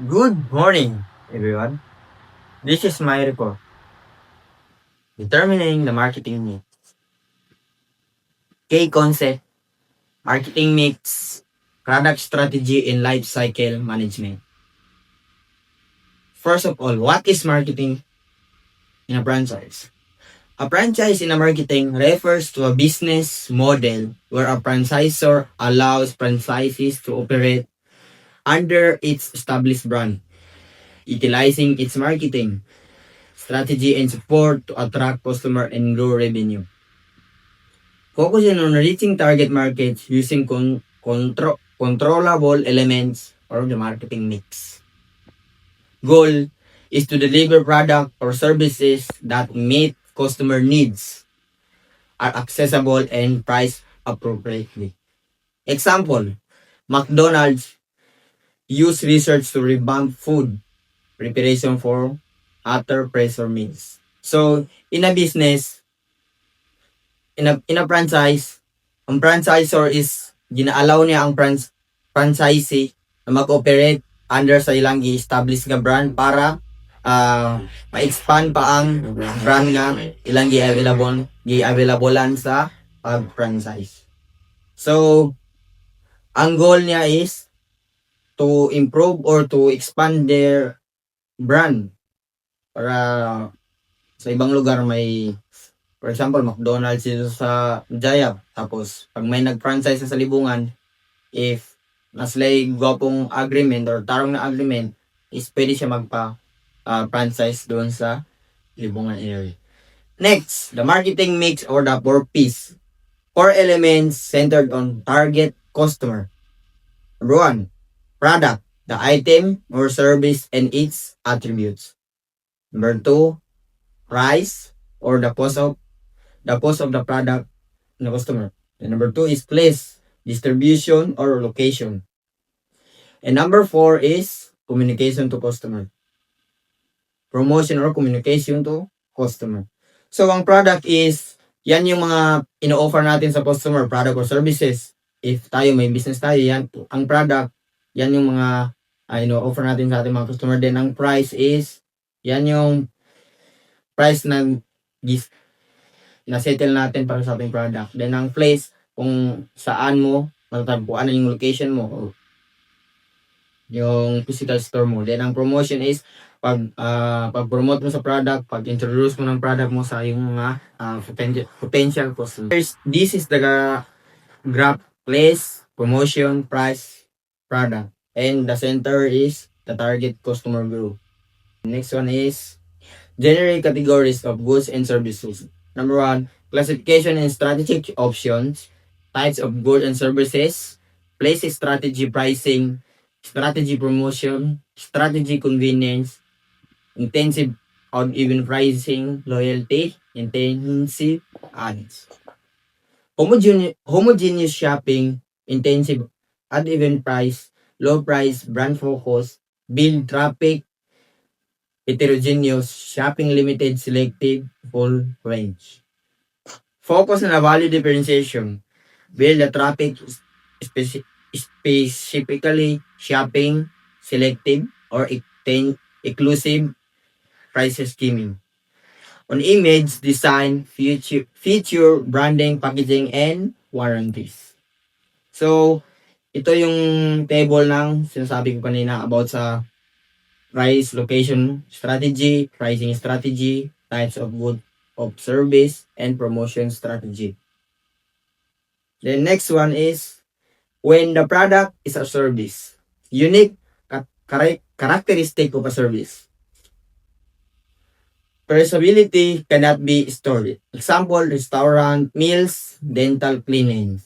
Good morning, everyone. This is my report. Determining the marketing mix. Key concept, marketing mix, product strategy, and life cycle management. First of all, what is marketing in a franchise? A franchise in a marketing refers to a business model where a franchisor allows franchisees to operate under its established brand, utilizing its marketing strategy and support to attract customer and grow revenue. Focusing on reaching target markets using controllable elements or the marketing mix. Goal is to deliver product or services that meet customer needs, are accessible and priced appropriately. Example, McDonald's use research to revamp food preparation for hotter pressure meals. So, in a business, in a franchise, ang franchisor is gina-allow niya ang franchisee na mag-operate under sa ilang i-establish nga brand para ma-expand pa ang brand nga ilang gi-availabelan sa franchise. So, ang goal niya is to improve or to expand their brand para sa ibang lugar may, for example, McDonald's dito sa Jaya. Tapos, pag may nag-franchise sa Libungan, if naslay gwapong agreement or tarong na agreement, is pwede siya magpa-franchise doon sa Libungan area. Next, the marketing mix or the 4Ps. 4 elements centered on target customer. Number 1, product, the item or service and its attributes. Number 2, price or the cost of the product in the customer. And number 2 is place, distribution or location. And number 4 is communication to customer. Promotion or communication to customer. So, ang product is, yan yung mga ino-offer natin sa customer, product or services. If tayo, may business tayo, yan, ang product, yan yung mga ino-offer natin sa ating mga customer. Then, ang price is, yan yung price na na-settle natin para sa ating product. Then, ang place, kung saan mo matatagpuan na yung location mo o yung physical store mo. Then, ang promotion is pag-promote mo sa product, pag-introduce mo ng product mo sa yung mga potential customers. This is the graph: place, promotion, price, product. And the center is the target customer group. Next one is generate categories of goods and services. Number 1, classification and strategic options, types of goods and services, place strategy pricing, strategy promotion, strategy convenience, intensive odd even pricing, loyalty, intensive ads. Homogeneous shopping, intensive odd even price, low price, brand focus, build traffic, heterogeneous, shopping limited, selective, full range. Focus on a value differentiation. Build the traffic specifically shopping, selective, or exclusive prices skimming. On image, design, feature, branding, packaging, and warranties. So, ito yung table ng sinasabi ko kanina about sa price, location strategy, pricing strategy, types of good of service, and promotion strategy. The next one is when the product is a service. Unique characteristic of a service. Perishability cannot be stored. Example, restaurant, meals, dental cleaning.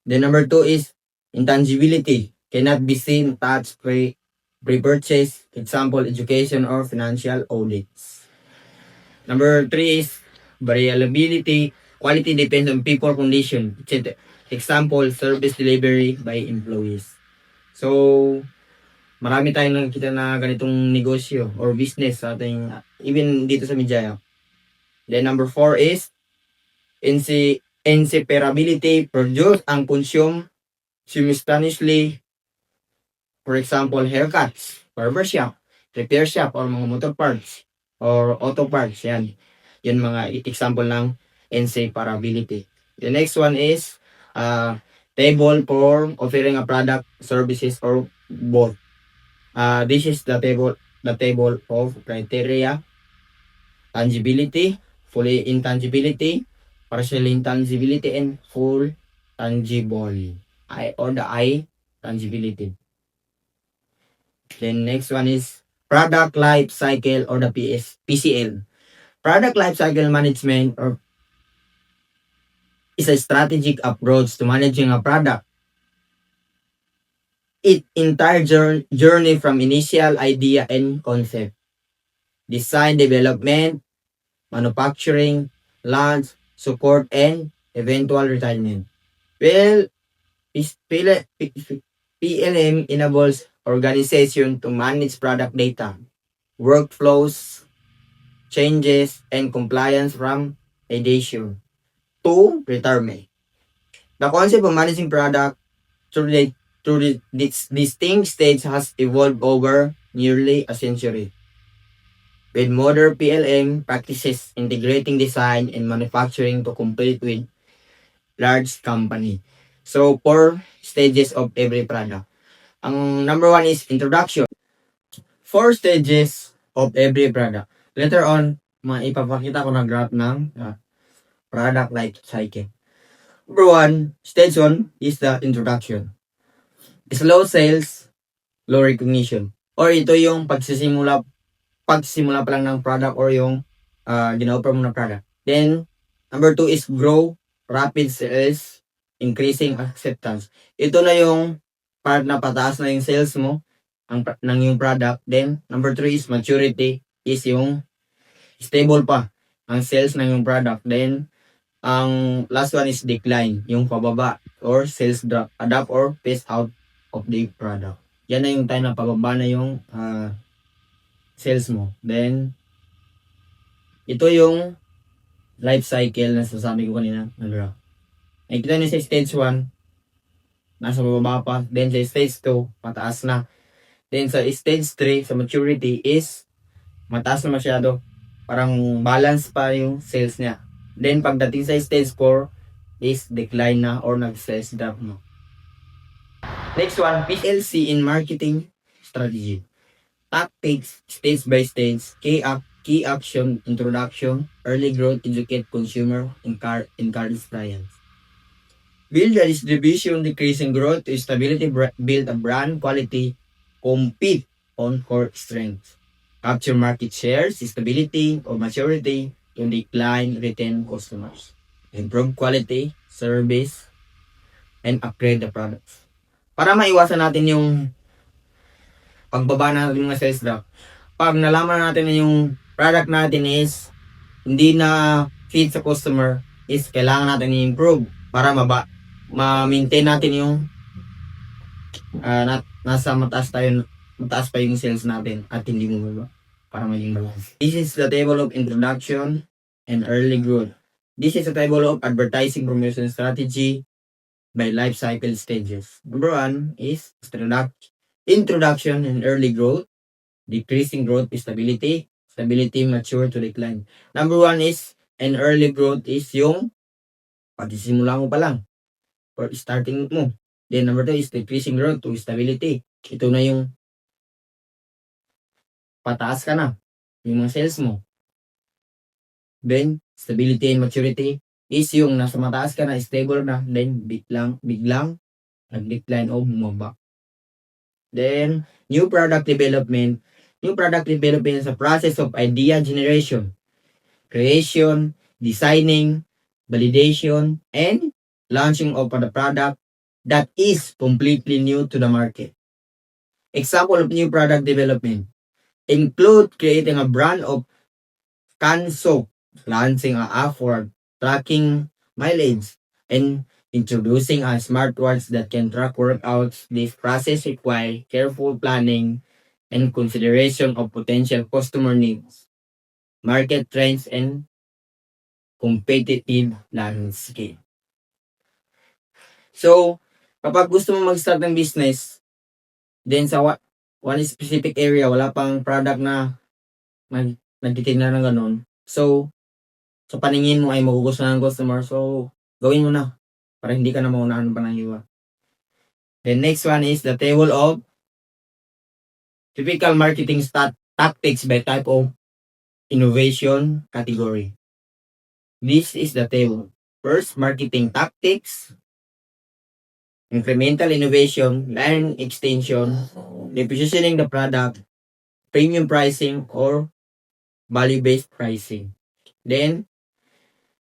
The number 2 is intangibility. Cannot be seen, touched, pre-purchase. Example, education or financial audits. Number 3 is variability. Quality depends on people, condition, etc. Example, service delivery by employees. So, marami tayong nakikita na ganitong negosyo or business sa ating, even dito sa Mijaya. Then number 4 is inseparability, produce and consume simultaneously, For example, haircuts, barbershop, repair shop, or mga motor parts, or auto parts. Yan. Yan mga example ng inseparability. The next one is table for offering a product, services, or both. This is the table of criteria: tangibility, fully intangibility, partially intangibility, and full tangible. Or the I tangibility. Then next one is product life cycle, or the PCL. Product life cycle management or is a strategic approach to managing a product. Its entire journey from initial idea and concept, design, development, manufacturing, launch, support, and eventual retirement. Well, PLM enables organization to manage product data, workflows, changes, and compliance from ideation to retirement. The concept of managing product through this distinct stage has evolved over nearly a century, with modern PLM practices integrating design and manufacturing to compete with large company. So, 4 stages of every product. Ang number 1 is introduction. 4 stages of every product. Later on, maipapakita ko na graph ng product life cycle. Number 1, stage 1 is the introduction. Slow sales, low recognition. Or ito yung pagsisimula pa lang ng product or yung gina-offer mo ng product. Then, number 2 is grow, rapid sales, increasing acceptance. Ito na yung part na pataas na yung sales mo ng yung product. Then, number 3 is maturity, is yung stable pa ang sales ng yung product. Then, ang last one is decline, yung pababa or sales drop, adapt or phase out of the product. Yan na yung time na pababa na yung sales mo. Then, ito yung life cycle na sasabi ko kanina. Nakikita niyo sa stage 1, nasa bababa pa. Then sa stage 2, mataas na. Then sa stage 3, sa maturity is mataas na masyado. Parang balance pa yung sales niya. Then pagdating sa stage 4 is decline na or nag-sales drop mo. Next one, PLC in marketing strategy. Tactics, stage by stage, key action, introduction, early growth, educate consumer, encourage trials. Build a distribution, decreasing growth, stability, build a brand quality, compete on core strengths. Capture market shares, stability or maturity, to decline, retain customers. Improve quality, service, and upgrade the products. Para maiwasan natin yung pagbaba natin mga sales drop, pag nalaman natin na yung product natin is hindi na fit sa customer, is kailangan natin i-improve para ma-maintain natin yung nasa mataas pa yung sales natin at hindi mo baba para maging balance. This is the table of introduction and early growth. This is a table of advertising promotion strategy by life cycle stages. Number 1 is introduction and early growth, decreasing growth is stability, mature to decline. Number 1 is an early growth is yung pagsisimula mo pa lang or starting mo. Then number 2 is decreasing growth to stability. Ito na yung pataas ka na yung mga sales mo. Then stability and maturity is yung nasa mataas ka na, stable na, then biglang nag-decline o bumaba. Then new product development. New product development is a process of idea generation, creation, designing, validation, and launching of the product that is completely new to the market. Example of new product development include creating a brand of canned soap, launching an app for tracking mileage, and introducing a smartwatch that can track workouts. This process requires careful planning and consideration of potential customer needs, market trends, and competitive landscape. So, kapag gusto mo mag-start ng business, Then sa one specific area, wala pang product na nagtitinda ng ganun. So, sa paningin mo ay magugustuhan ng customer. So, gawin mo na para hindi ka na maunahan pa ng iba. The next one is the table of typical marketing tactics by type of innovation category. This is the table. First, marketing tactics, incremental innovation, line extension, repositioning the product, premium pricing, or value-based pricing. Then,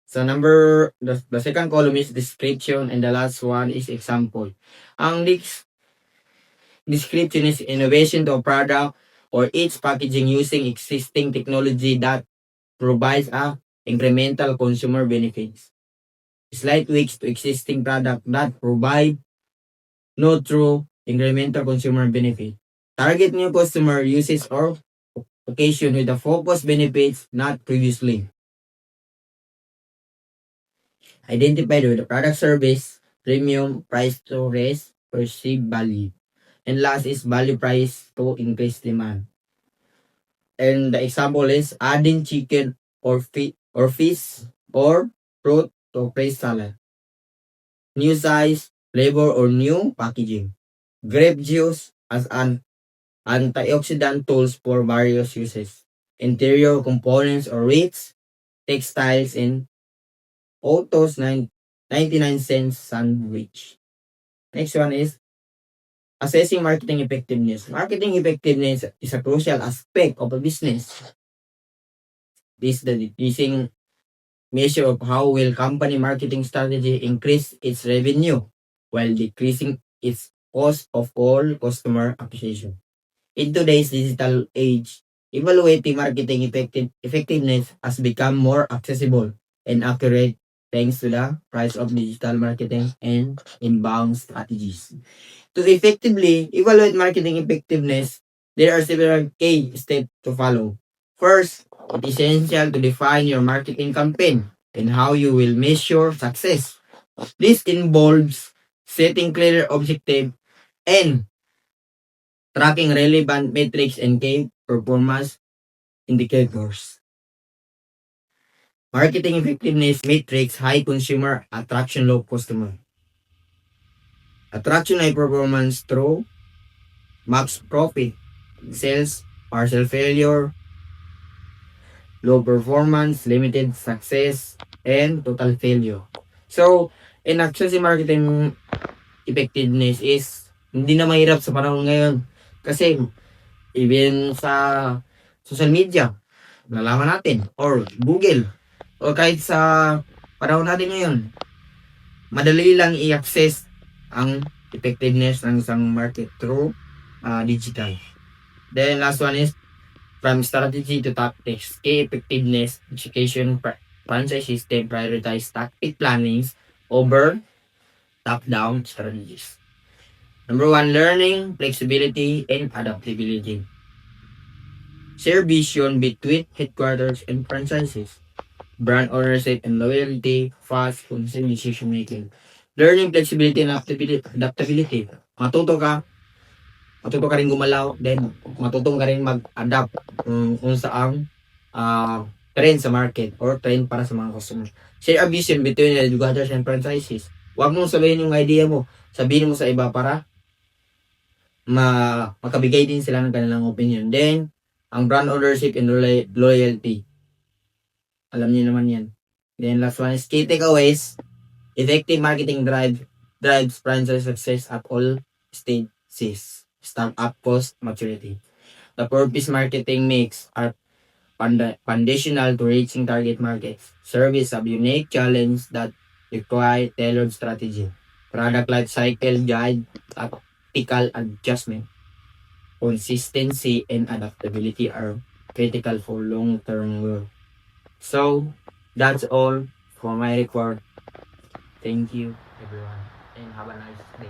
so the second column is description and the last one is example. Ang description is innovation to a product or its packaging using existing technology that provides a incremental consumer benefits. Slight tweaks to existing product that provide no true incremental consumer benefit. Target new customer uses or occasion with the focus benefits not previously identified with the product service, premium price to raise perceived value. And last is value price to increase demand. And the example is adding chicken or fish or fruit to praise salad. New size, flavor, or new packaging. Grape juice as an antioxidant tools for various uses. Interior components or rates, textiles, and autos 99 cents sandwich. Next one is assessing marketing effectiveness. Marketing effectiveness is a crucial aspect of a business. This is the decreasing measure of how will company marketing strategy increase its revenue while decreasing its cost of all customer acquisition. In today's digital age, evaluating marketing effectiveness has become more accessible and accurate thanks to the rise of digital marketing and inbound strategies. To effectively evaluate marketing effectiveness, there are several key steps to follow. First, it is essential to define your marketing campaign and how you will measure success. This involves setting clear objectives and tracking relevant metrics and key performance indicators. Marketing effectiveness metrics: high consumer attraction, low customer attraction, high performance through max profit, sales, partial failure, low performance, limited success, and total failure. So, in actually marketing effectiveness is hindi na mahirap sa panahon ngayon. Kasi, even sa social media, nalaman natin, or Google, o kahit sa panahon natin ngayon, madali lang i-access ang effectiveness ng isang market through digital. Then, last one is from strategy to tactics. Key effectiveness, education, franchise system, prioritize tactic plannings over top-down strategies. Number one, learning, flexibility, and adaptability. Share vision between headquarters and franchises. Brand ownership and loyalty, fast, consistent decision making. Learning, flexibility, and adaptability. Matuto ka rin gumalaw, then matuto ka rin mag-adapt kung saang trend sa market or trend para sa mga customers. Share a vision between headquarters and franchises. Huwag mong sabihin yung idea mo. Sabihin mo sa iba para makabigay din sila ng kanilang opinion. Then, ang brand ownership and loyalty. Alam niyo naman yan. Then, last one is key takeaways. Effective marketing drives franchise success at all stages. Startup cost maturity. The purpose marketing mix are foundational to reaching target markets. Service a unique challenge that require tailored strategy. Product life cycle guide, tactical adjustment. Consistency and adaptability are critical for long-term growth. So, that's all for my report. Thank you, everyone, and have a nice day.